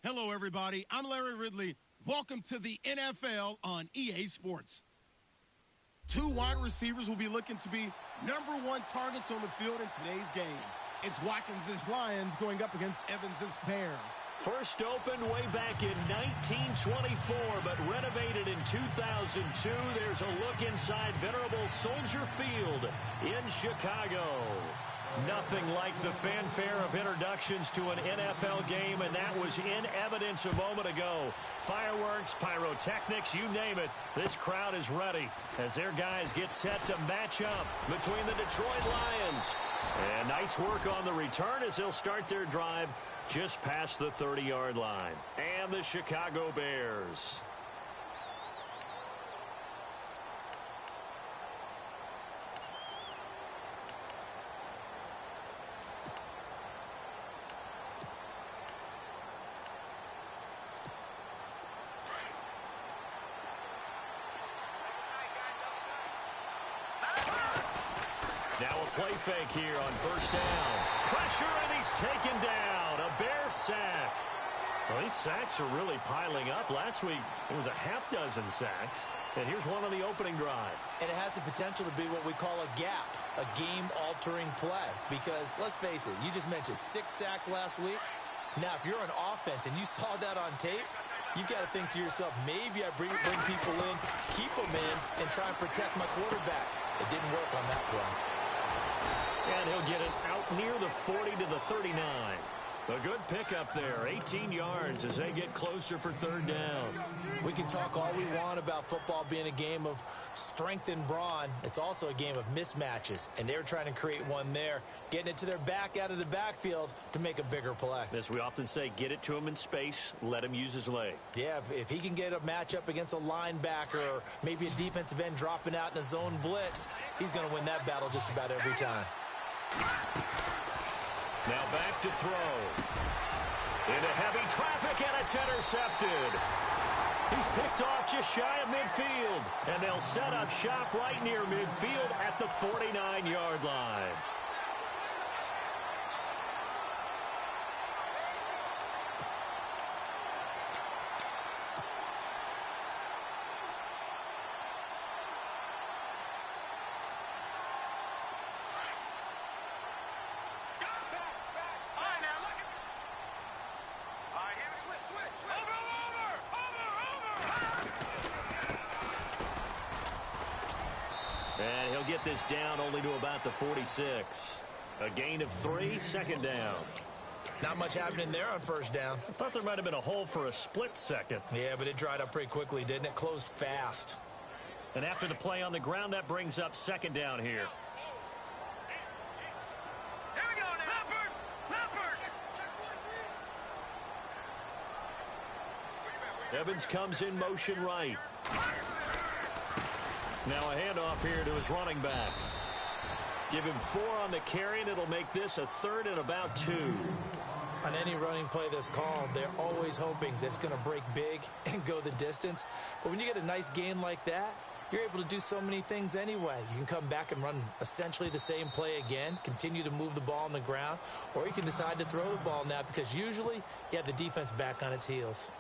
Hello, everybody. I'm Larry Ridley. Welcome to the NFL on EA Sports. Two wide receivers will be looking to be #1 targets on the field in today's game. It's Watkins' Lions going up against Evans' Bears. First opened way back in 1924, but renovated in 2002. There's a look inside venerable Soldier Field in Chicago. Nothing like the fanfare of introductions to an NFL game, and that was in evidence a moment ago. Fireworks, pyrotechnics, you name it. This crowd is ready as their guys get set to match up between the Detroit Lions. And nice work on the return as they'll start their drive just past the 30-yard line. And the Chicago Bears. Now a play fake here on first down. Pressure, and he's taken down. A Bear sack. Well, these sacks are really piling up. Last week, it was a half dozen sacks. And here's one on the opening drive. And it has the potential to be what we call a gap, a game-altering play. Because, let's face it, you just mentioned 6 sacks last week. Now, if you're on offense and you saw that on tape, you've got to think to yourself, maybe I bring people in, keep them in, and try and protect my quarterback. It didn't work on that play. And he'll get it out near the 40 to the 39. A good pickup there, 18 yards as they get closer for third down. We can talk all we want about football being a game of strength and brawn. It's also a game of mismatches, and they're trying to create one there, getting it to their back out of the backfield to make a bigger play. As we often say, get it to him in space, let him use his leg. Yeah, if he can get a matchup against a linebacker or maybe a defensive end dropping out in a zone blitz, he's going to win that battle just about every time. Now back to throw. Into heavy traffic, and it's intercepted. He's picked off just shy of midfield, and they'll set up shop right near midfield at the 49-yard line. And he'll get this down only to about the 46. A gain of 3, second down. Not much happening there on first down. I thought there might have been a hole for a split second. Yeah, but it dried up pretty quickly, didn't it? Closed fast. And after the play on the ground, that brings up second down here. Here we go now. Leopard! Evans comes in motion right. Now a handoff here to his running back. Give him 4 on the carry, and it'll make this a 3rd and about 2. On any running play that's called, they're always hoping that it's going to break big and go the distance. But when you get a nice gain like that, you're able to do so many things anyway. You can come back and run essentially the same play again, continue to move the ball on the ground, or you can decide to throw the ball now because usually you have the defense back on its heels.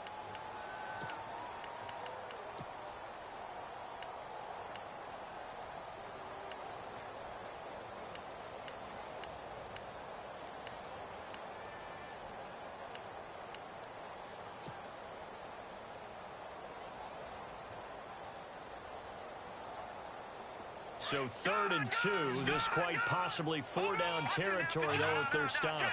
So 3rd and 2, this quite possibly 4-down territory, though, if they're stopped.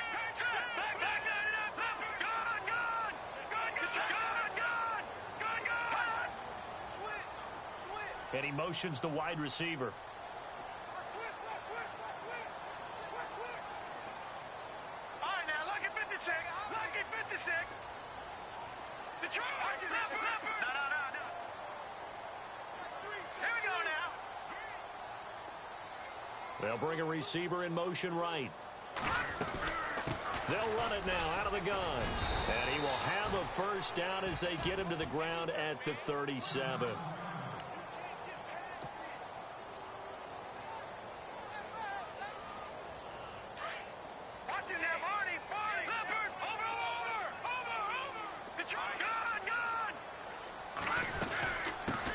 And he motions the wide receiver. All right, now, look at 56. Look at 56. Detroit, No. Here we go now. They'll bring a receiver in motion right. They'll run it now out of the gun. And he will have a first down as they get him to the ground at the 37. Watch it now, Barney. Leopard, over. Detroit, gun.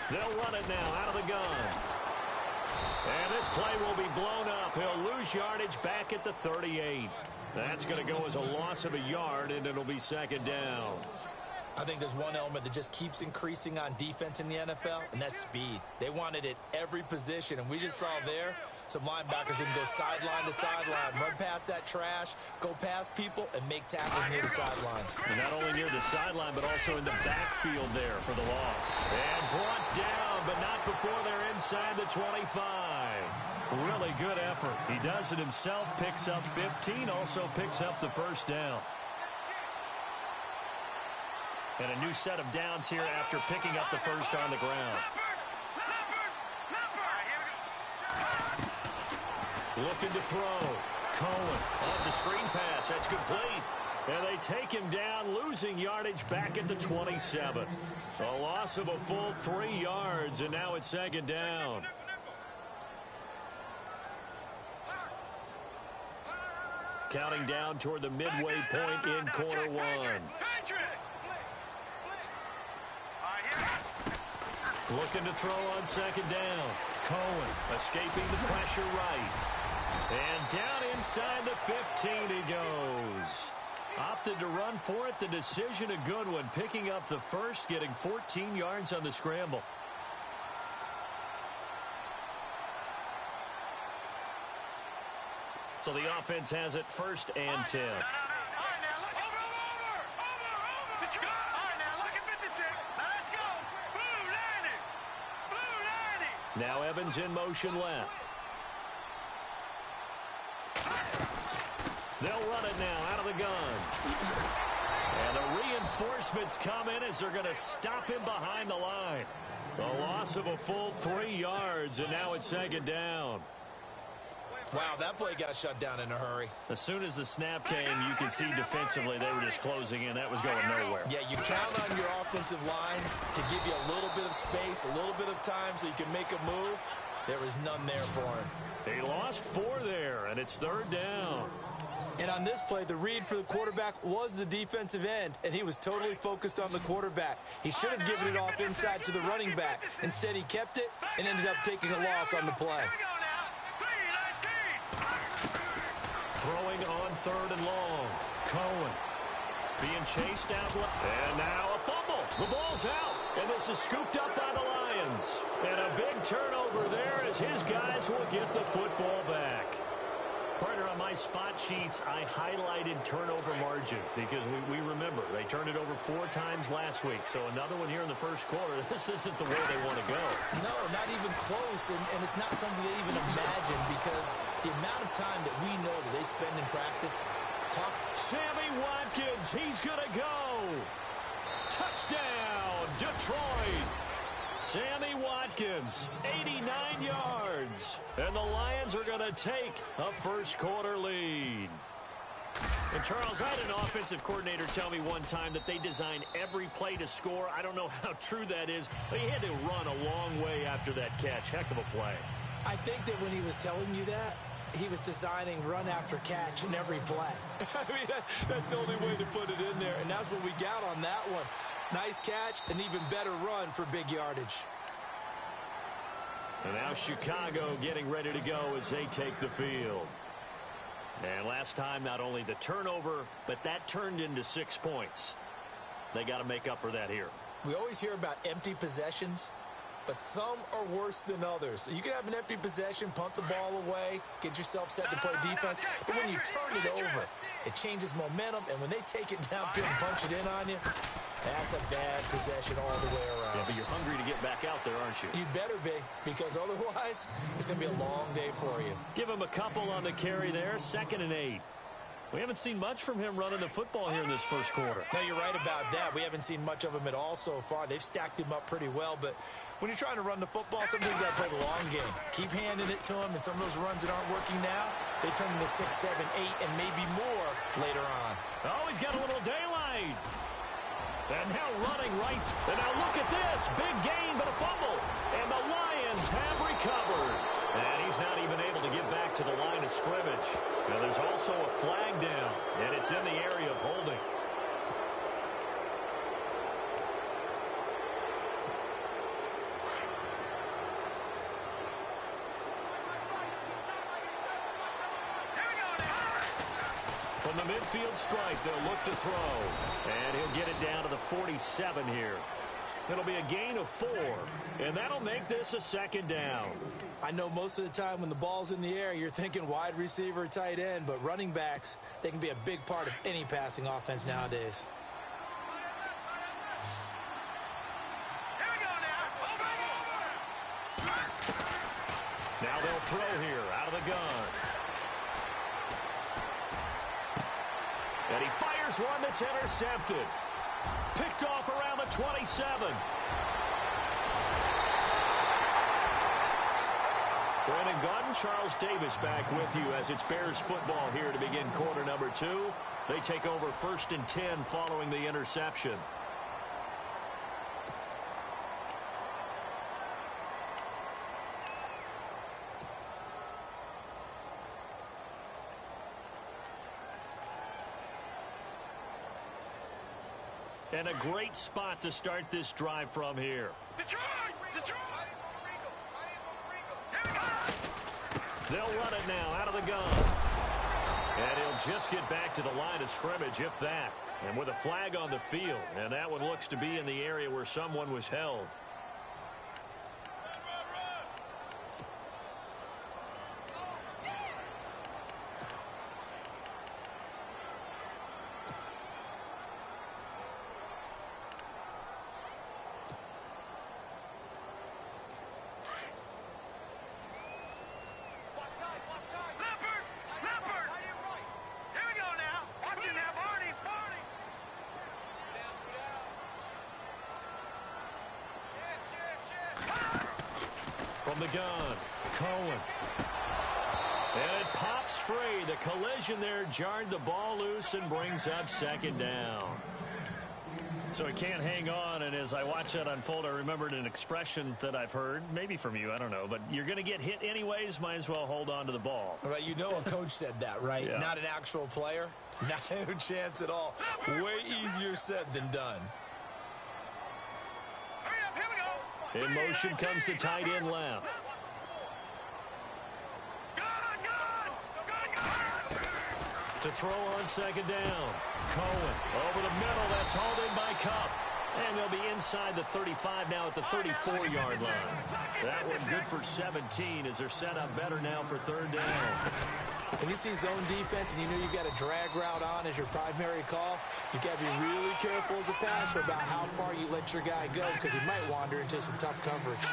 They'll run it now out of the gun. And this play will be blown up. He'll lose yardage back at the 38. That's going to go as a loss of a yard, and it'll be second down. I think there's one element that just keeps increasing on defense in the NFL, and that's speed. They want it at every position, and we just saw there some linebackers who can go sideline to sideline, run past that trash, go past people, and make tackles near the sidelines. And not only near the sideline, but also in the backfield there for the loss. And brought down, but not before they're inside the 25. Really good effort. He does it himself, picks up 15, also picks up the first down. And a new set of downs here after picking up the first on the ground. Looking to throw. Cohen. That's a screen pass. That's complete. And they take him down, losing yardage back at the 27. A loss of a full 3 yards, and now it's second down. Counting down toward the midway point in quarter one. Looking to throw on second down. Cohen escaping the pressure right. And down inside the 15 he goes. Opted to run for it. The decision a good one. Picking up the first, getting 14 yards on the scramble. So the offense has it first and 10. Now Evans in motion left. They'll run it now out of the gun. And the reinforcements come in as they're going to stop him behind the line. A loss of a full 3 yards, and now it's second down. Wow, that play got shut down in a hurry. As soon as the snap came, you could see defensively they were just closing in. That was going nowhere. Yeah, you count on your offensive line to give you a little bit of space, a little bit of time so you can make a move. There was none there for him. They lost 4 there, and it's third down. And on this play, the read for the quarterback was the defensive end, and he was totally focused on the quarterback. He should have given it off inside to the running back. Instead, he kept it and ended up taking a loss on the play. Throwing on third and long. Cohen being chased out. And now a fumble. The ball's out. And this is scooped up by the Lions. And a big turnover there as his guys will get the football back. Partner, on my spot sheets, I highlighted turnover margin because we remember they turned it over 4 times last week. So another one here in the first quarter. This isn't the way they want to go. No, not even close. And it's not something they even imagine because the amount of time that we know that they spend in practice. Sammy Watkins, he's going to go. Touchdown, Detroit. Sammy Watkins, 89 yards. And the Lions are going to take a first-quarter lead. And, Charles, I had an offensive coordinator tell me one time that they design every play to score. I don't know how true that is, but he had to run a long way after that catch. Heck of a play. I think that when he was telling you that, he was designing run after catch in every play. I mean, that's the only way to put it in there, and that's what we got on that one. Nice catch, an even better run for big yardage. And now Chicago getting ready to go as they take the field. And last time, not only the turnover, but that turned into 6 points. They got to make up for that here. We always hear about empty possessions, but some are worse than others. You can have an empty possession, punt the ball away, get yourself set to play defense, but when you turn it over, it changes momentum, and when they take it downfield and punch it in on you, that's a bad possession all the way around. Yeah, but you're hungry to get back out there, aren't you? You'd better be, because otherwise, it's going to be a long day for you. Give him a couple on the carry there, 2nd and 8. We haven't seen much from him running the football here in this first quarter. No, you're right about that. We haven't seen much of him at all so far. They've stacked him up pretty well, but when you're trying to run the football, sometimes you got to play the long game. Keep handing it to him, and some of those runs that aren't working now, they turn into 6, 7, 8, and maybe more later on. Oh, he's got a little daylight. And now running right. And now look at this. Big gain, but a fumble. And the Lions have recovered. And he's not even able to get back to the line of scrimmage. Now there's also a flag down, and it's in the area of holding. the midfield stripe, they'll look to throw. And he'll get it down to the 47 here. It'll be a gain of 4, and that'll make this a second down. I know most of the time when the ball's in the air, you're thinking wide receiver, tight end, but running backs, they can be a big part of any passing offense nowadays. Here we go now. Over. Now they'll throw here out of the gun. And he fires one that's intercepted. Picked off around the 27. Brandon Gaudin, Charles Davis back with you as it's Bears football here to begin quarter number 2. They take over 1st and 10 following the interception. And a great spot to start this drive from here. Detroit! Detroit! They'll run it now out of the gun. And he'll just get back to the line of scrimmage, if that. And with a flag on the field. And that one looks to be in the area where someone was held. From the gun, Cohen. And it pops free. The collision there jarred the ball loose and brings up second down. So he can't hang on, and as I watch that unfold, I remembered an expression that I've heard, maybe from you, I don't know, but you're going to get hit anyways, might as well hold on to the ball. All right, you know a coach said that, right? Yeah. Not an actual player. No chance at all. Way easier said than done. In motion comes the tight end left. To throw on second down. Cohen over the middle. That's hauled in by Cup. And they'll be inside the 35 now at the 34-yard line. That one good for 17 as they're set up better now for third down. When you see zone defense and you know you got a drag route on as your primary call, you got to be really careful as a passer about how far you let your guy go because he might wander into some tough coverage.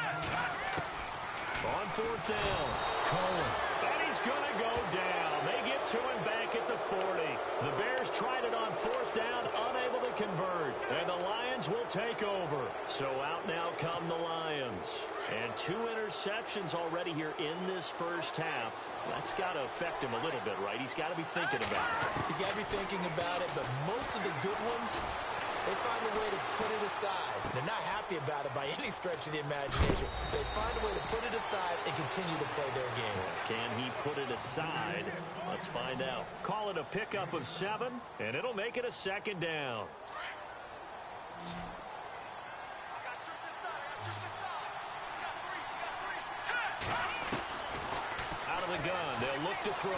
On fourth down, Cohen. And he's going to go down. They get to him back at the 40. The Bears tried it on fourth down, unable to convert. And the Lions will take over. So out now come the Lions. And 2 interceptions already here in this first half. That's got to affect him a little bit, right? He's got to be thinking about it. He's got to be thinking about it, but most of the good ones, they find a way to put it aside. They're not happy about it by any stretch of the imagination. They find a way to put it aside and continue to play their game. Can he put it aside? Let's find out. Call it a pickup of 7, and it'll make it a second down. Out of the gun, they'll look to throw.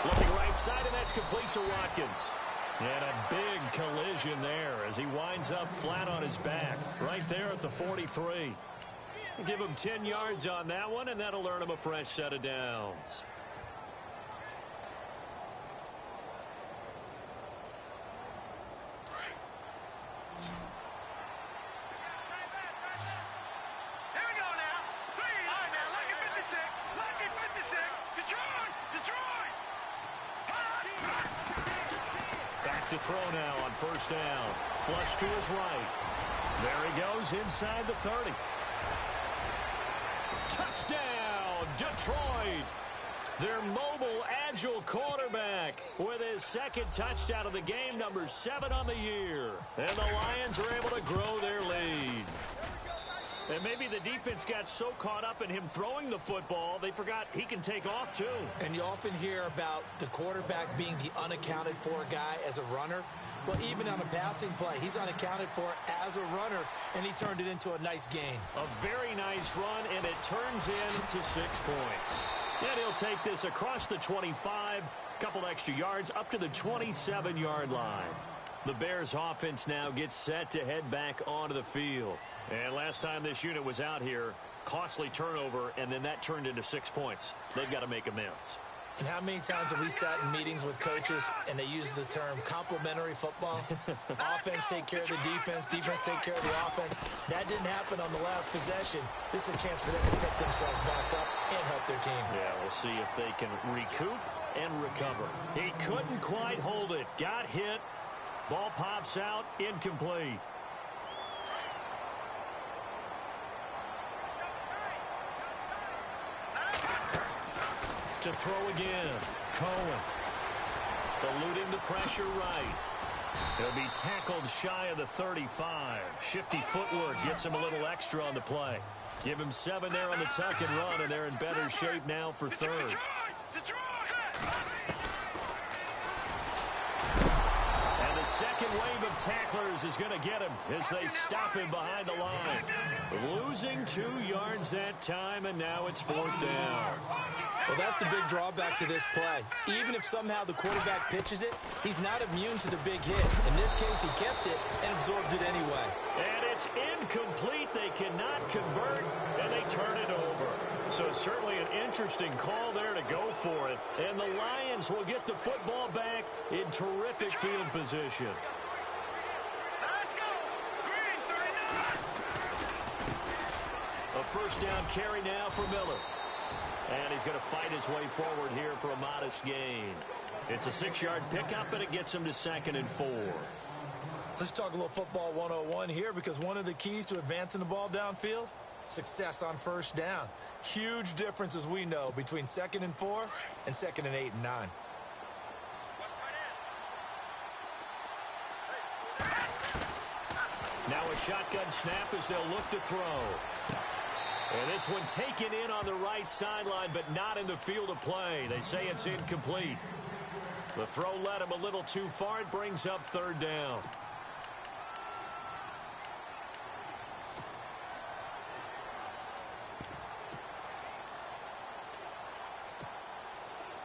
Looking right side, and that's complete to Watkins. And a big collision there as he winds up flat on his back. Right there at the 43. Give him 10 yards on that one, and that'll earn him a fresh set of downs. To throw now on first down. Flush to his right. There he goes inside the 30. Touchdown, Detroit. Their mobile, agile quarterback with his second touchdown of the game, number 7 on the year. And the Lions are able to grow their lead. And maybe the defense got so caught up in him throwing the football, they forgot he can take off too. And you often hear about the quarterback being the unaccounted for guy as a runner. Well, even on a passing play, he's unaccounted for as a runner, and he turned it into a nice gain. A very nice run, and it turns into 6 points. And he'll take this across the 25, a couple extra yards up to the 27-yard line. The Bears offense now gets set to head back onto the field. And last time this unit was out here, costly turnover, and then that turned into 6 points. They've got to make amends. And how many times have we sat in meetings with coaches and they use the term complementary football? Offense take care of the defense, defense take care of the offense. That didn't happen on the last possession. This is a chance for them to pick themselves back up and help their team. Yeah, we'll see if they can recoup and recover. He couldn't quite hold it. Got hit. Ball pops out. Incomplete. To throw again. Cohen. Eluding the pressure right. He'll be tackled shy of the 35. Shifty footwork gets him a little extra on the play. Give him 7 there on the tuck and run, and they're in better shape now for third. And the second wave of tacklers is going to get him as they stop him behind the line. Losing 2 yards that time, and now it's 4th down. Well, that's the big drawback to this play. Even if somehow the quarterback pitches it, he's not immune to the big hit. In this case, he kept it and absorbed it anyway. And it's incomplete. They cannot convert, and they turn it over. So certainly an interesting call there to go for it. And the Lions will get the football back in terrific field position. Let's go. Green 39. A first down carry now for Miller. And he's going to fight his way forward here for a modest gain. It's a 6-yard pickup, and it gets him to 2nd and 4. Let's talk a little football 101 here, because one of the keys to advancing the ball downfield, success on first down. Huge difference, as we know, between 2nd and 4 and 2nd and 8 and 9. Now a shotgun snap as they'll look to throw. And this one taken in on the right sideline, but not in the field of play. They say it's incomplete. The throw led him a little too far. It brings up 3rd down.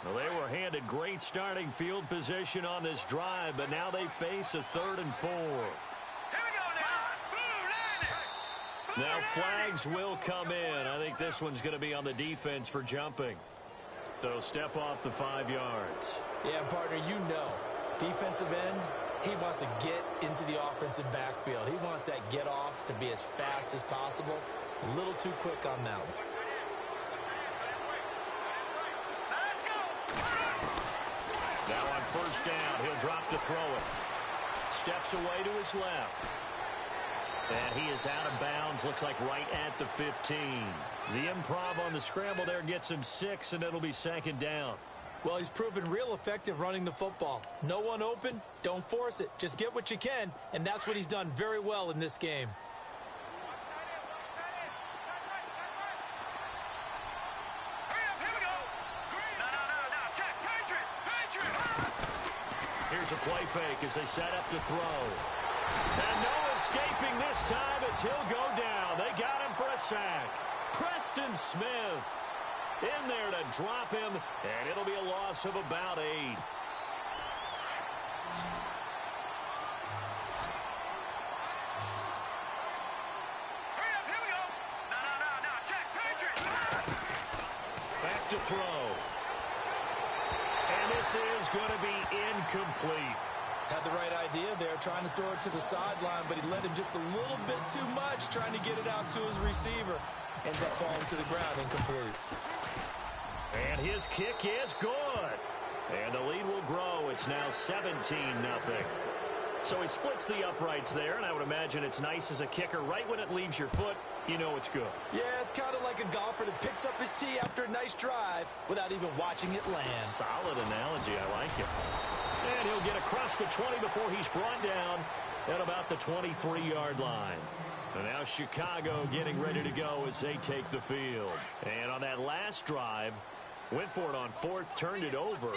Well, they were handed great starting field position on this drive, but now they face a 3rd and 4. Now flags will come in. I think this one's going to be on the defense for jumping. So step off the 5 yards. Yeah, partner, you know, defensive end, he wants to get into the offensive backfield. He wants that get off to be as fast as possible. A little too quick on that one. Now on first down, he'll drop to throw it. Steps away to his left. And he is out of bounds, looks like right at the 15. The improv on the scramble there gets him 6, and it'll be 2nd down. Well, he's proven real effective running the football. No one open, don't force it. Just get what you can, and that's what he's done very well in this game. Here's a play fake as they set up to throw. And no escaping this time as he'll go down. They got him for a sack. Preston Smith in there to drop him, and it'll be a loss of about 8. Back to throw. And this is going to be incomplete. Had the right idea there, trying to throw it to the sideline, but he let him just a little bit too much, trying to get it out to his receiver. Ends up falling to the ground, incomplete. And his kick is good. And the lead will grow. It's now 17-0. So he splits the uprights there, and I would imagine it's nice as a kicker. Right when it leaves your foot, you know it's good. Yeah, it's kind of like a golfer that picks up his tee after a nice drive without even watching it land. Solid analogy. I like it. And he'll get across the 20 before he's brought down at about the 23-yard line. And now Chicago getting ready to go as they take the field. And on that last drive, went for it on 4th, turned it over.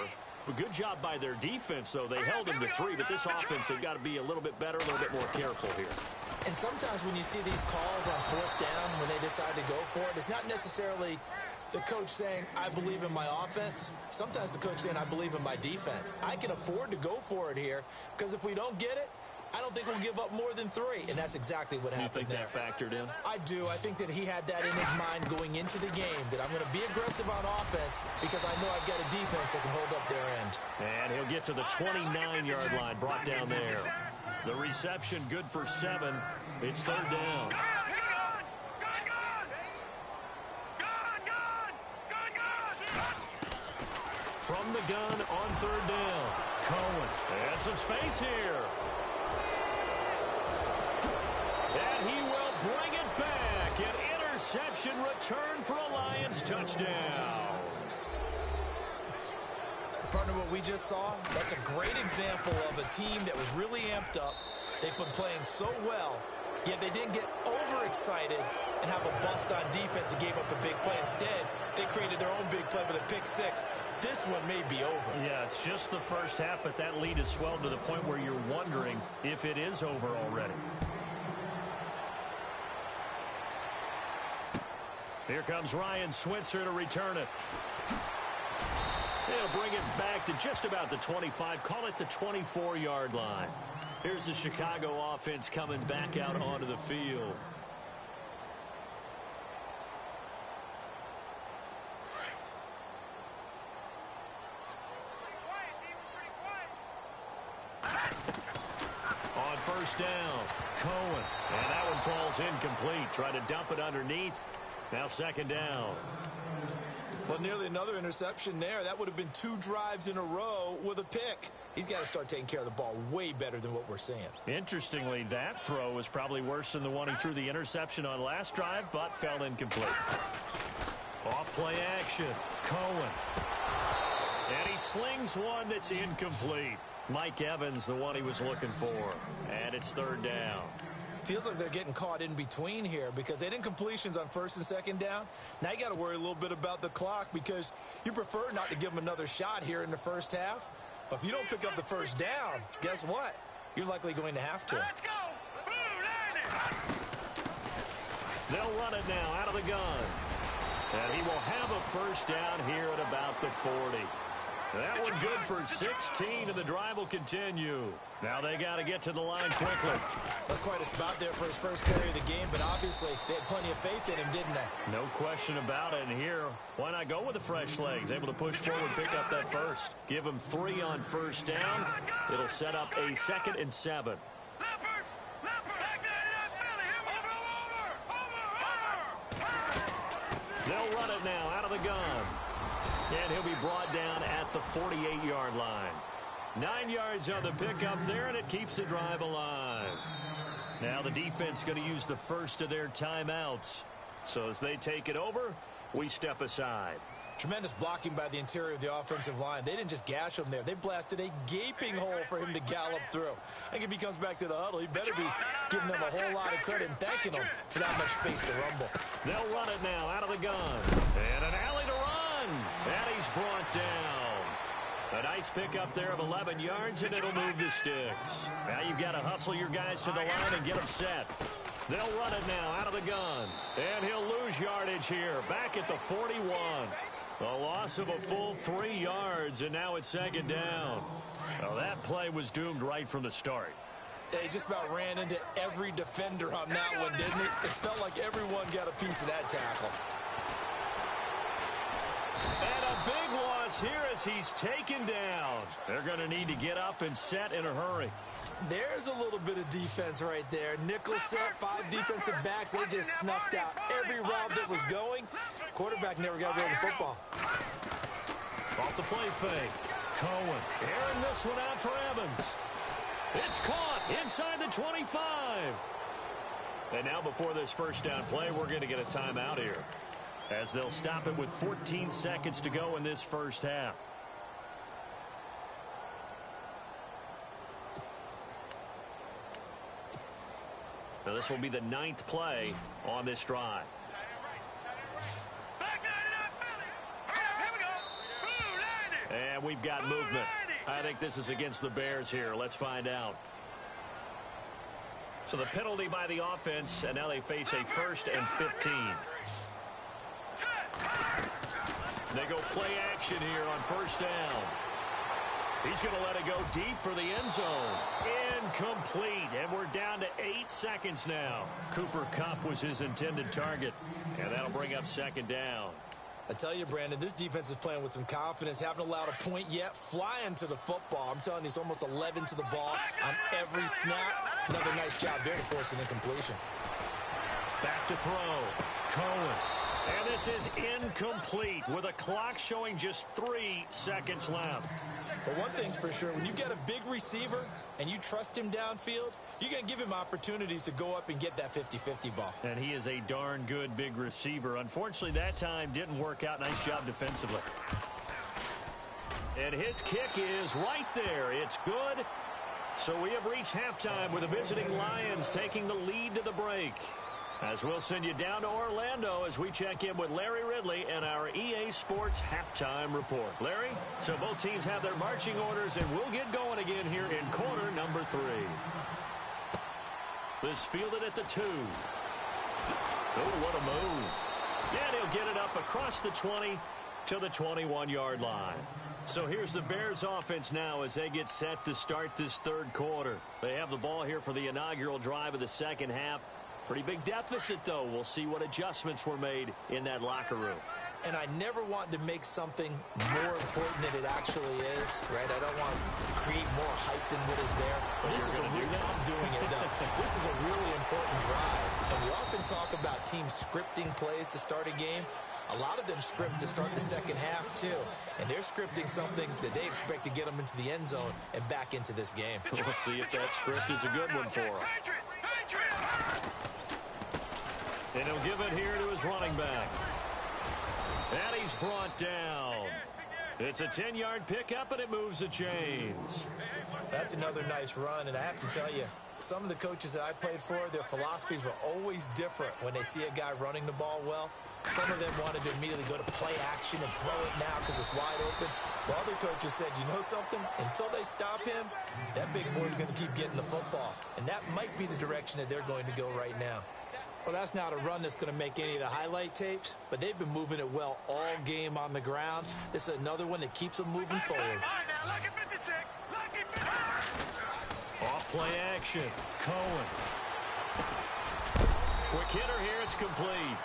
A good job by their defense, though. They held him to 3, but this offense, they've got to be a little bit better, a little bit more careful here. And sometimes when you see these calls on 4th down, when they decide to go for it, it's not necessarily the coach saying, I believe in my offense. Sometimes the coach saying, I believe in my defense. I can afford to go for it here because if we don't get it, I don't think we'll give up more than 3, and that's exactly what happened there. You think that factored in? I do. I think that he had that in his mind going into the game, that I'm going to be aggressive on offense because I know I've got a defense that can hold up their end. And he'll get to the 29-yard line, brought down there. The reception good for 7. It's 3rd down. From the gun on 3rd down. Cohen. And some space here. And he will bring it back. An interception return for a Lions touchdown. Partner, what we just saw, that's a great example of a team that was really amped up. They've been playing so well, yet they didn't get overexcited and have a bust on defense and gave up a big play. Instead, they created their own big play with a pick 6. This one may be over. Yeah, it's just the first half, but that lead has swelled to the point where you're wondering if it is over already. Here comes Ryan Switzer to return it. They'll bring it back to just about the 25, call it the 24-yard line. Here's the Chicago offense coming back out onto the field. On 1st down, Cohen. And that one falls incomplete. Try to dump it underneath. Now 2nd down. Well, nearly another interception there. That would have been 2 drives in a row with a pick. He's got to start taking care of the ball way better than what we're seeing. Interestingly, that throw was probably worse than the one he threw the interception on last drive, but fell incomplete. Off-play action. Cohen. And he slings one that's incomplete. Mike Evans, the one he was looking for. And it's 3rd down. Feels like they're getting caught in between here because they didn't completions on 1st and 2nd down. Now you got to worry a little bit about the clock because you prefer not to give them another shot here in the first half. But if you don't pick up the 1st down, guess what? You're likely going to have to. Let's go. They'll run it now out of the gun. And he will have a 1st down here at about the 40. That one good for 16, and the drive will continue. Now they got to get to the line quickly. That's quite a spot there for his first carry of the game, but obviously they had plenty of faith in him, didn't they? No question about it. And here, why not go with the fresh legs? Able to push forward, pick up that 1st. Give him 3 on 1st down. It'll set up a 2nd and 7. They'll run it now out of the gun. And he'll be brought down at the 48-yard line. 9 yards on the pickup there, and it keeps the drive alive. Now the defense going to use the first of their timeouts. So as they take it over, we step aside. Tremendous blocking by the interior of the offensive line. They didn't just gash him there. They blasted a gaping hole for him to gallop through. I think if he comes back to the huddle, he better be giving them a whole lot of credit and thanking them for that much space to rumble. They'll run it now out of the gun. And an alley to run. And he's brought down. A nice pickup there of 11 yards, and it'll move the sticks. Now you've got to hustle your guys to the line and get them set. They'll run it now out of the gun. And he'll lose yardage here. Back at the 41. A loss of a full 3 yards, and now it's 2nd down. Well, that play was doomed right from the start. They just about ran into every defender on that one, didn't it? It felt like everyone got a piece of that tackle. And a big loss here as he's taken down. They're going to need to get up and set in a hurry. There's a little bit of defense right there. Nickel set, 5 defensive backs. They just snuffed out every route that was going. Quarterback never got rid of the football. Off the play fake. Cohen airing this one out for Evans. It's caught inside the 25. And now before this 1st down play, we're going to get a timeout here, as they'll stop it with 14 seconds to go in this 1st half. Now this will be the 9th play on this drive. And we've got movement. I think this is against the Bears here. Let's find out. So the penalty by the offense, and now they face a 1st and 15. They go play action here on first down. He's going to let it go deep for the end zone. Incomplete, and we're down to 8 seconds now. Cooper Kupp was his intended target, and that'll bring up second down. I tell you, Brandon, this defense is playing with some confidence. Haven't allowed a point yet. Flying to the football. I'm telling you, it's almost 11 to the ball on every snap. Another nice job there to force an incompletion. Back to throw. Cohen. And this is incomplete with a clock showing just 3 seconds left. But one thing's for sure, when you get a big receiver and you trust him downfield, you're going to give him opportunities to go up and get that 50-50 ball. And he is a darn good big receiver. Unfortunately, that time didn't work out. Nice job defensively. And his kick is right there. It's good. So we have reached halftime with the visiting Lions taking the lead to the break. As we'll send you down to Orlando as we check in with Larry Ridley and our EA Sports halftime report. Larry, so both teams have their marching orders, and we'll get going again here in quarter number 3. This fielded at the 2. Oh, what a move. And he'll get it up across the 20 to the 21-yard line. So here's the Bears offense now as they get set to start this third quarter. They have the ball here for the inaugural drive of the second half. Pretty big deficit, though. We'll see what adjustments were made in that locker room. And I never want to make something more important than it actually is, right? I don't want to create more hype than what is there. But this is I'm doing it, though. This is a really important drive. And we often talk about teams scripting plays to start a game. A lot of them script to start the second half, too. And they're scripting something that they expect to get them into the end zone and back into this game. We'll see if that script is a good one for them. And he'll give it here to his running back. And he's brought down. It's a 10-yard pickup, and it moves the chains. That's another nice run, and I have to tell you, some of the coaches that I played for, their philosophies were always different when they see a guy running the ball well. Some of them wanted to immediately go to play action and throw it now because it's wide open. While other coaches said, you know something? Until they stop him, that big boy's going to keep getting the football. And that might be the direction that they're going to go right now. Well, that's not a run that's going to make any of the highlight tapes, but they've been moving it well all game on the ground. This is another one that keeps them moving forward. Off play action. Cohen. Quick hitter here. It's complete.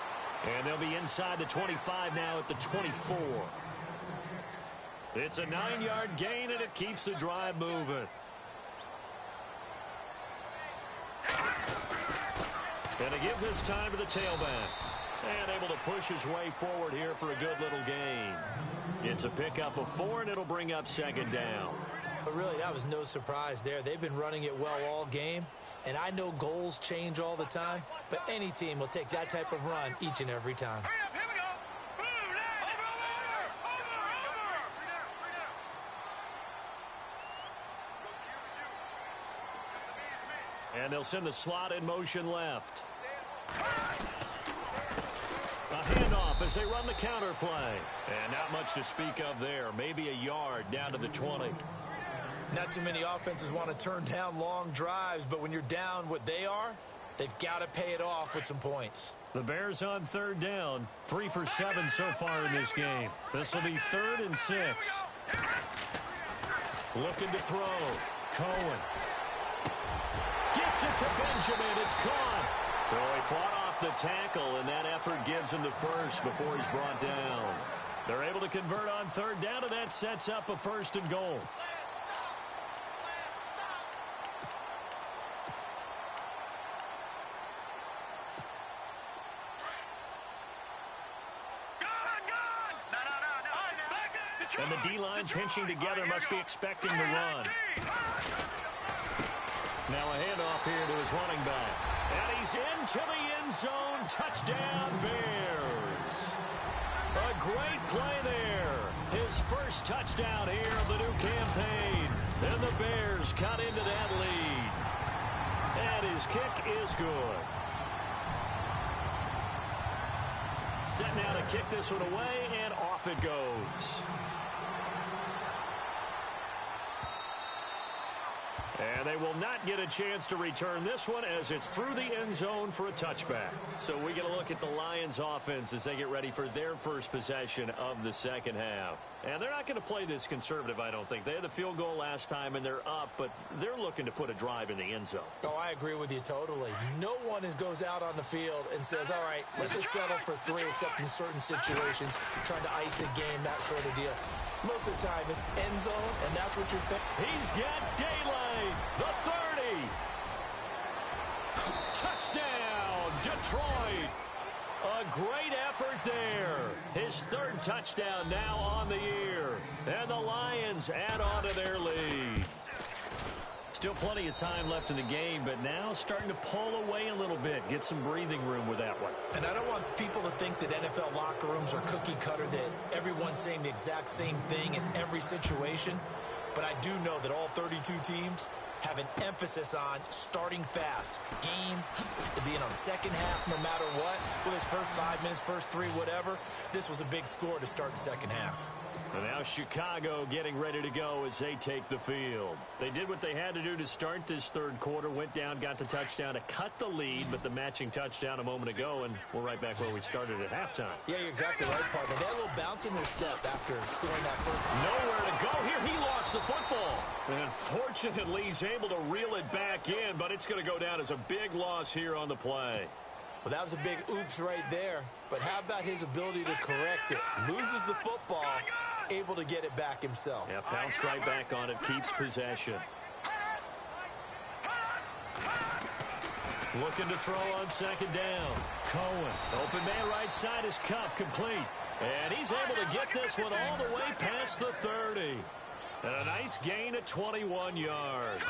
And they'll be inside the 25 now at the 24. It's a 9-yard gain, and it keeps the drive moving. And to give this time to the tailback. And able to push his way forward here for a good little gain. It's a pickup of 4, and it'll bring up second down. But really, that was no surprise there. They've been running it well all game. And I know goals change all the time, but any team will take that type of run each and every time. And they'll send the slot in motion left. A handoff as they run the counter play. And not much to speak of there. Maybe a yard down to the 20. Not too many offenses want to turn down long drives, but when you're down what they are, they've got to pay it off with some points. The Bears on third down. 3 for 7 so far in this game. This will be 3rd and 6. Looking to throw. Cohen. Gets it to Benjamin. It's caught. So he fought off the tackle, and that effort gives him the first before he's brought down. They're able to convert on third down, and that sets up a 1st and goal. And the D-line pinching together must be expecting the run. Now a handoff here to his running back. And he's into the end zone. Touchdown, Bears. A great play there. His first touchdown here of the new campaign. And the Bears cut into that lead. And his kick is good. Set now to kick this one away, and off it goes. And they will not get a chance to return this one as it's through the end zone for a touchback. So we get a look at the Lions offense as they get ready for their first possession of the second half. And they're not going to play this conservative, I don't think. They had the field goal last time and they're up, but they're looking to put a drive in the end zone. Oh, I agree with you totally. No one goes out on the field and says, all right, let's just settle for 3, except in certain situations, trying to ice a game, that sort of deal. Most of the time, it's end zone, and that's what you're thinking. He's got daylight. The 30. Touchdown, Detroit. A great effort there. His 3rd touchdown now on the year. And the Lions add on to their lead. Still plenty of time left in the game, but now starting to pull away a little bit. Get some breathing room with that one. And I don't want people to think that NFL locker rooms are cookie cutter, that everyone's saying the exact same thing in every situation. But I do know that all 32 teams have an emphasis on starting fast. Game, the second half, no matter what. Well, his first 5 minutes, first 3, whatever. This was a big score to start the second half. And now Chicago getting ready to go as they take the field. They did what they had to do to start this third quarter, went down, got the touchdown to cut the lead, but the matching touchdown a moment ago, and we're right back where we started at halftime. Yeah, you're exactly right, partner. They had a little bounce in their step after scoring that first. Nowhere to go here. He lost the football. And fortunately, he's able to reel it back in, but it's going to go down as a big loss here on the play. Well, that was a big oops right there. But how about his ability to correct it? Loses the football, able to get it back himself. Yeah, pounced right back on it, keeps possession. Looking to throw on second down. Cohen, open man right side is Cup, complete. And he's able to get this one all the way past the 30. And a nice gain at 21 yards.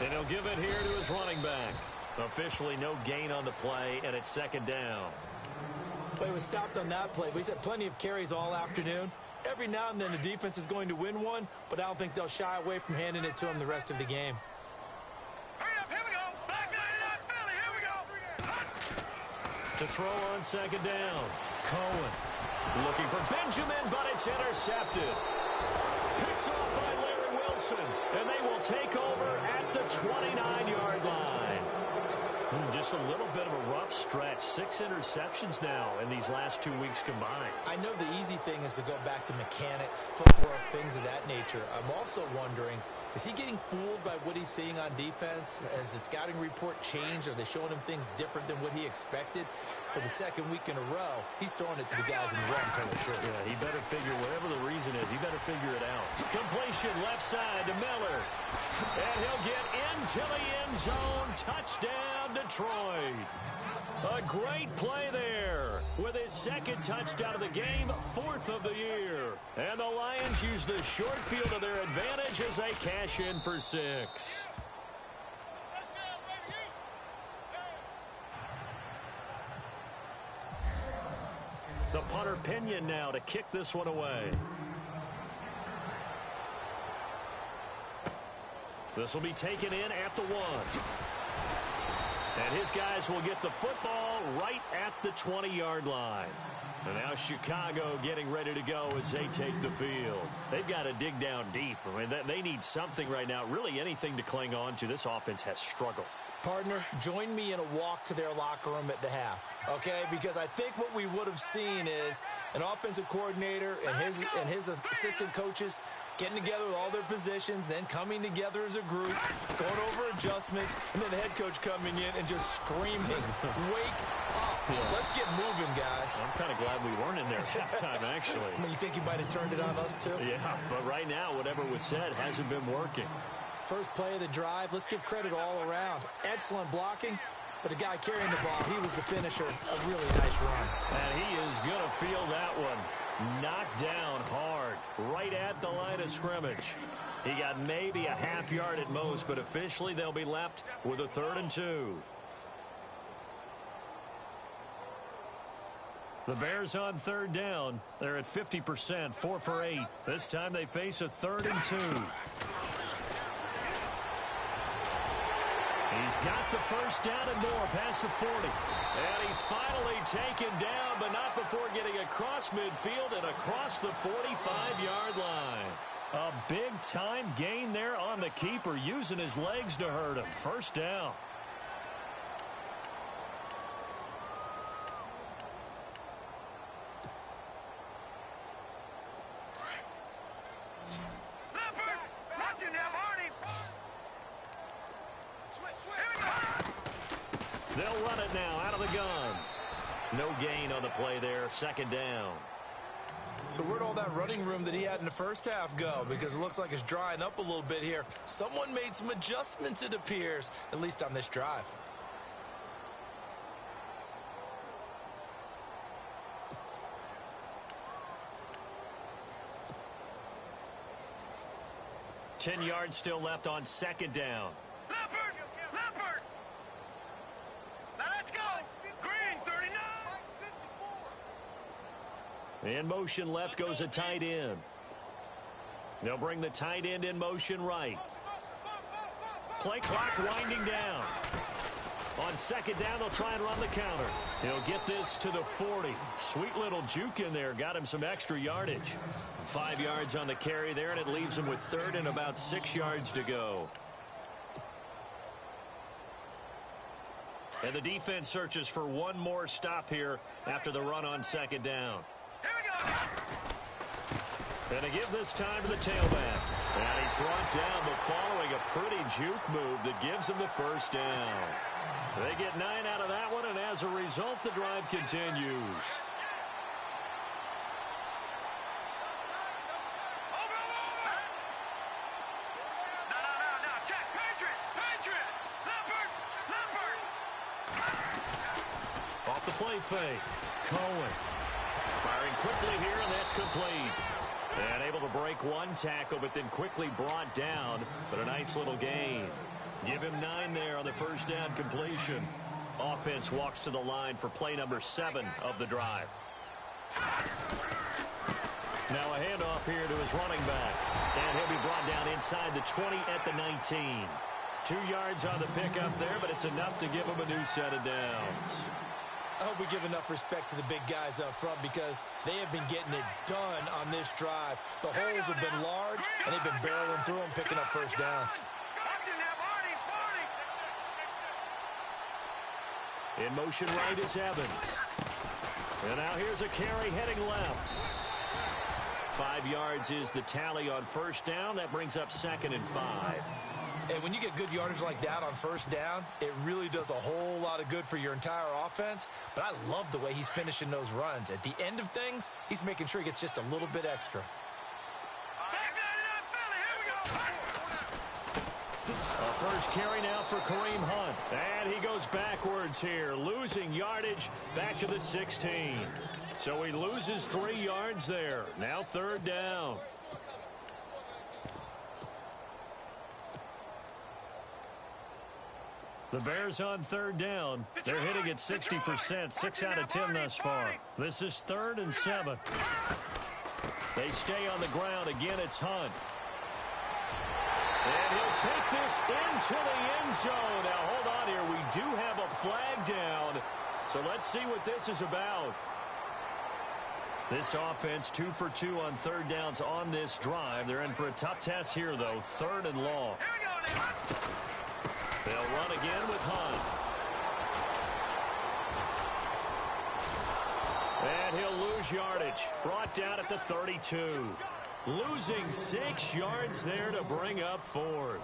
And he'll give it here to his running back. Officially no gain on the play, and it's second down. Play was stopped on that play. He's had plenty of carries all afternoon. Every now and then the defense is going to win one, but I don't think they'll shy away from handing it to him the rest of the game. Hurry up, here we go. Back nine, Philly, here we go. To throw on second down. Cohen looking for Benjamin, but it's intercepted. Picked off by Larry Wilson, and they will take over at the 29-yard line. Just a little bit of a rough stretch. 6 interceptions now in these last 2 weeks combined. I know the easy thing is to go back to mechanics, footwork, things of that nature. I'm also wondering, is he getting fooled by what he's seeing on defense? Has the scouting report changed? Are they showing him things different than what he expected? For the second week in a row, he's throwing it to the guys in the red color shirts. Yeah, he better figure, whatever the reason is, he better figure it out. Completion left side to Miller. And he'll get into the end zone. Touchdown, Detroit. A great play there with his second touchdown of the game, 4th of the year. And the Lions use the short field to their advantage as they cash in for 6. The punter Pinion now to kick this one away. This will be taken in at the 1. And his guys will get the football right at the 20-yard line. And now Chicago getting ready to go as they take the field. They've got to dig down deep. I mean, they need something right now, really anything to cling on to. This offense has struggled. Partner, join me in a walk to their locker room at the half, okay? Because I think what we would have seen is an offensive coordinator and his assistant coaches getting together with all their positions, then coming together as a group, going over adjustments, and then the head coach coming in and just screaming, wake up. Yeah. Let's get moving, guys. I'm kind of glad we weren't in there at halftime, actually. I mean, you think you might have turned it on us, too? Yeah, but right now, whatever was said hasn't been working. First play of the drive, let's give credit all around. Excellent blocking, but the guy carrying the ball, he was the finisher. A really nice run. And he is going to feel that one. Knocked down hard, right at the line of scrimmage. He got maybe a half yard at most, but officially they'll be left with a 3rd and 2. The Bears on 3rd down. They're at 50%, 4 for 8. This time they face a 3rd and 2. He's got the first down and more past the 40. And he's finally taken down, but not before getting across midfield and across the 45-yard line. A big-time gain there on the keeper, using his legs to hurt him. First down. They'll run it now out of the gun. No gain on the play there. Second down. So where'd all that running room that he had in the first half go? Because it looks like it's drying up a little bit here. Someone made some adjustments, it appears, at least on this drive. Ten yards still left on second down. Leopard! Now let's go! Green, 39! In motion left goes a tight end. They'll bring the tight end in motion right. Play clock winding down. On second down, they'll try and run the counter. He'll get this to the 40. Sweet little juke in there. Got him some extra yardage. 5 yards on the carry there, and it leaves him with third and about 6 yards to go. And the defense searches for one more stop here after the run on second down. Here we go! And to give this time to the tailback. And he's brought down, but following a pretty juke move that gives him the first down. They get 9 out of that one, and as a result, the drive continues. No, check! Patriot! Leopard! Off the play fake. Cohen. Firing quickly here, and that's complete. And able to break one tackle, but then quickly brought down. But a nice little gain. Give him 9 there on the first down completion. Offense walks to the line for play number 7 of the drive. Now a handoff here to his running back. And he'll be brought down inside the 20 at the 19. 2 yards on the pickup there, but it's enough to give him a new set of downs. I hope we give enough respect to the big guys up front because they have been getting it done on this drive. The holes have been large, and they've been barreling through them, picking up first downs. In motion right is Evans. And now here's a carry heading left. 5 yards is the tally on first down. That brings up 2nd and 5. And when you get good yardage like that on first down, it really does a whole lot of good for your entire offense. But I love the way he's finishing those runs. At the end of things, he's making sure he gets just a little bit extra. First carry now for Kareem Hunt. And he goes backwards here, losing yardage back to the 16. So he loses 3 yards there. Now third down. The Bears on third down. They're hitting at 60%, 6 out of 10 thus far. This is 3rd and 7. They stay on the ground. Again, it's Hunt. And he'll take this into the end zone. Now, hold on here. We do have a flag down. So let's see what this is about. This offense 2 for 2 on third downs on this drive. They're in for a tough test here, though. 3rd and long. They'll run again with Hunt. And he'll lose yardage. Brought down at the 32. Losing 6 yards there to bring up 4th.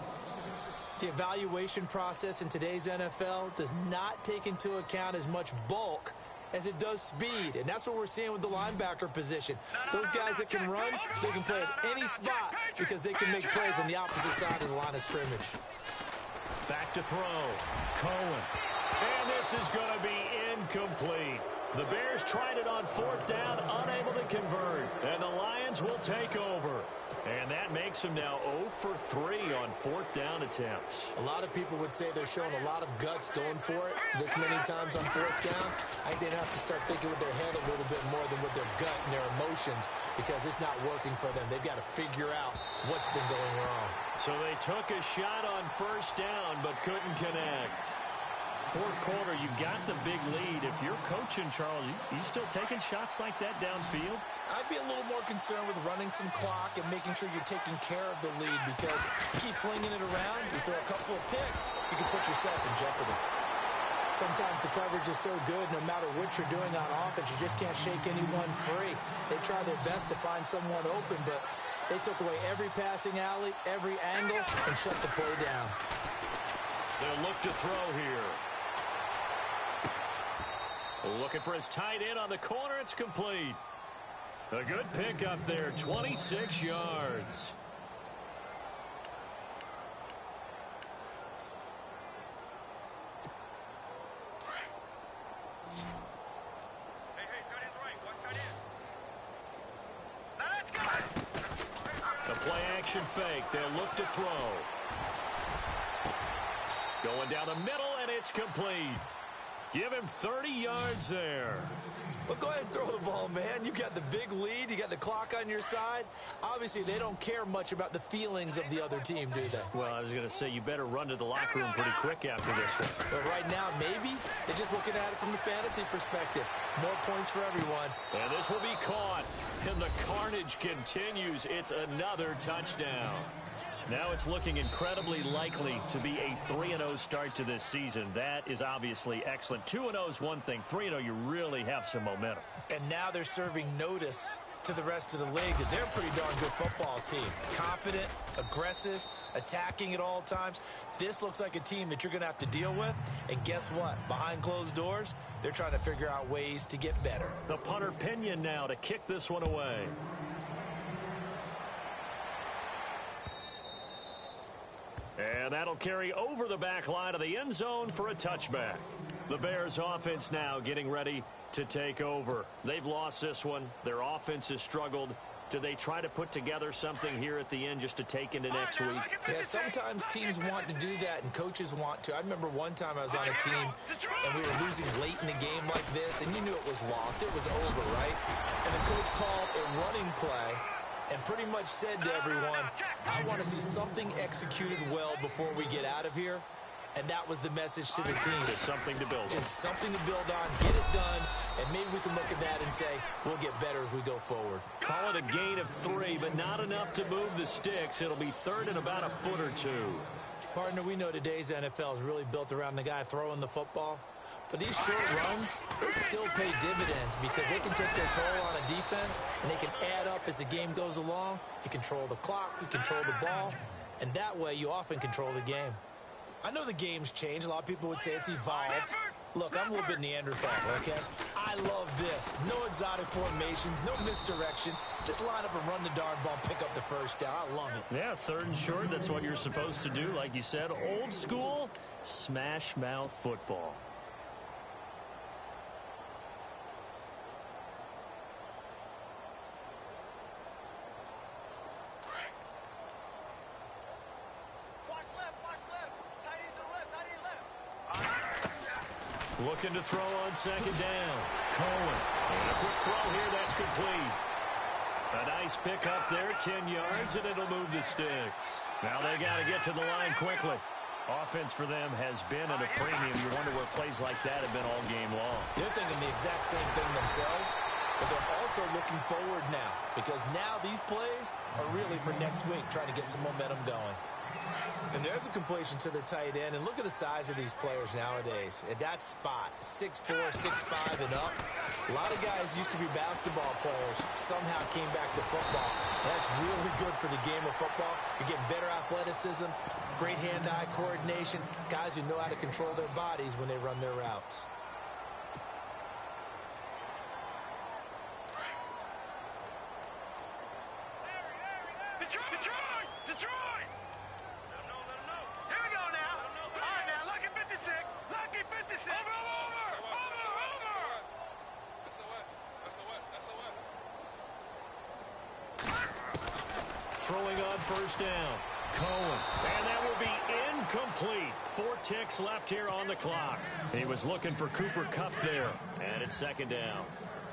The evaluation process in today's NFL does not take into account as much bulk as it does speed, and that's what we're seeing with the linebacker position. Those guys that can run, they can play at any spot because they can make plays on the opposite side of the line of scrimmage. Back to throw. Cohen. And this is going to be incomplete. The Bears tried it on 4th down, unable to convert. And the Lions will take over. And that makes them now 0 for 3 on 4th down attempts. A lot of people would say they're showing a lot of guts going for it this many times on 4th down. I think they'd have to start thinking with their head a little bit more than with their gut and their emotions because it's not working for them. They've got to figure out what's been going wrong. So they took a shot on 1st down but couldn't connect. 4th quarter, you've got the big lead. If you're coaching, Charles, you still taking shots like that downfield? I'd be a little more concerned with running some clock and making sure you're taking care of the lead, because you keep flinging it around, you throw a couple of picks, you can put yourself in jeopardy. Sometimes the coverage is so good, no matter what you're doing on offense, you just can't shake anyone free. They try their best to find someone open, but they took away every passing alley, every angle, and shut the play down. They'll look to throw here. Looking for his tight end on the corner. It's complete. A good pickup there, 26 yards. Hey, tight end's right. Watch tight end. Let's go. The play action fake. They'll look to throw. Going down the middle, and it's complete. Give him 30 yards there. Well, go ahead and throw the ball, man. You got the big lead. You got the clock on your side. Obviously, they don't care much about the feelings of the other team, do they? Well, I was going to say, you better run to the locker room pretty quick after this one. But right now, maybe they're just looking at it from the fantasy perspective. More points for everyone. And this will be caught. And the carnage continues. It's another touchdown. Now it's looking incredibly likely to be a 3-0 start to this season. That is obviously excellent. 2-0 is one thing. 3-0, you really have some momentum. And now they're serving notice to the rest of the league that they're a pretty darn good football team. Confident, aggressive, attacking at all times. This looks like a team that you're going to have to deal with. And guess what? Behind closed doors, they're trying to figure out ways to get better. The punter Pinion now to kick this one away. And that'll carry over the back line of the end zone for a touchback. The Bears offense now getting ready to take over. They've lost this one. Their offense has struggled. Do they try to put together something here at the end just to take into next week? Yeah, sometimes teams want to do that and coaches want to. I remember one time I was on a team and we were losing late in a game like this, and you knew it was lost. It was over, right? And the coach called a running play and pretty much said to everyone, I want to see something executed well before we get out of here. And that was the message to the team. Just something to build on. Just something to build on, get it done, and maybe we can look at that and say, we'll get better as we go forward. Call it a gain of 3, but not enough to move the sticks. It'll be third and about a foot or two. Partner, we know today's NFL is really built around the guy throwing the football. But these short runs, they still pay dividends because they can take their toll on a defense, and they can add up as the game goes along. You control the clock, you control the ball, and that way you often control the game. I know the game's changed. A lot of people would say it's evolved. Look, I'm a little bit Neanderthal, okay? I love this. No exotic formations, no misdirection. Just line up and run the darn ball, pick up the first down. I love it. Yeah, third and short, that's what you're supposed to do. Like you said, old school, smash mouth football. Looking to throw on second down. Cohen. And a quick throw here. That's complete. A nice pickup there. 10 yards, and it'll move the sticks. Now they got to get to the line quickly. Offense for them has been at a premium. You wonder where plays like that have been all game long. They're thinking the exact same thing themselves, but they're also looking forward now because now these plays are really for next week, trying to get some momentum going. And there's a completion to the tight end. And look at the size of these players nowadays. At that spot, 6'4", 6'5", and up. A lot of guys used to be basketball players, somehow came back to football. That's really good for the game of football. You're getting better athleticism, great hand-eye coordination, guys who know how to control their bodies when they run their routes. Detroit! Let him know. Here we go now. All right, now, lucky 56. Lucky 56. Over. That's the West. Throwing on first down. Cohen. And that will be incomplete. 4 ticks left here on the clock. He was looking for Cooper Kupp there. And it's second down.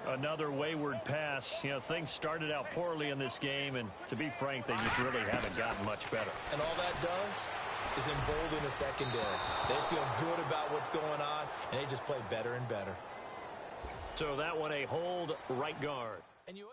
Another wayward pass. You know, things started out poorly in this game, and to be frank, they just really haven't gotten much better. And all that does is embolden the secondary. They feel good about what's going on, and they just play better and better. So that one a hold right guard. And you